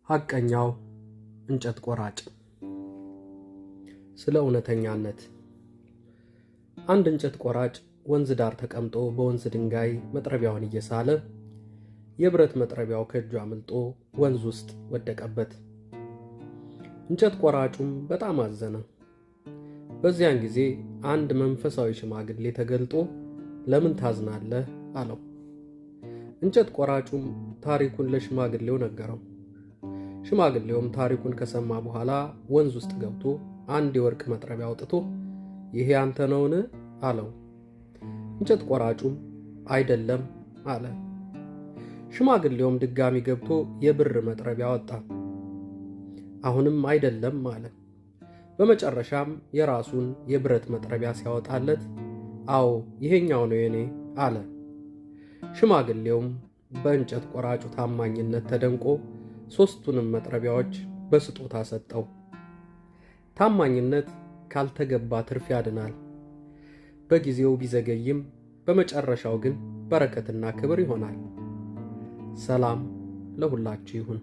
ሐቀኛው እንጨት ቆራጭ። ስለ እውነተኛነት። አንድ እንጨት ቆራጭ ወንዝ ዳር ተቀምጦ በወንዝ ድንጋይ መጥረቢያውን እየሳለ የብረት መጥረቢያው ከእጁ አምልጦ ወንዝ ውስጥ ወደቀበት። እንጨት ቆራጩም በጣም አዘነ። በዚያን ጊዜ አንድ መንፈሳዊ ሽማግሌ ተገልጦ ለምን ታዝናለህ አለው። እንጨት ቆራጩም ታሪኩን ለሽማግሌው ነገረው። ሽማግሌውም ታሪኩን ከሰማ በኋላ ወንዝ ውስጥ ገብቶ አንድ የወርቅ መጥረቢያ አውጥቶ ይሄ አንተ ነውን አለው። እንጨት ቆራጩም አይደለም አለ። ሽማግሌውም ድጋሚ ገብቶ የብር መጥረቢያ አወጣ። አሁንም አይደለም አለ። በመጨረሻም የራሱን የብረት መጥረቢያ ሲያወጣለት አዎ ይሄኛው ነው የኔ አለ። ሽማግሌውም በእንጨት ቆራጩ ታማኝነት ተደንቆ ሦስቱንም መጥረቢያዎች በስጦታ ሰጠው። ታማኝነት ካልተገባ ትርፍ ያድናል። በጊዜው ቢዘገይም በመጨረሻው ግን በረከትና ክብር ይሆናል። ሰላም ለሁላችሁ ይሁን።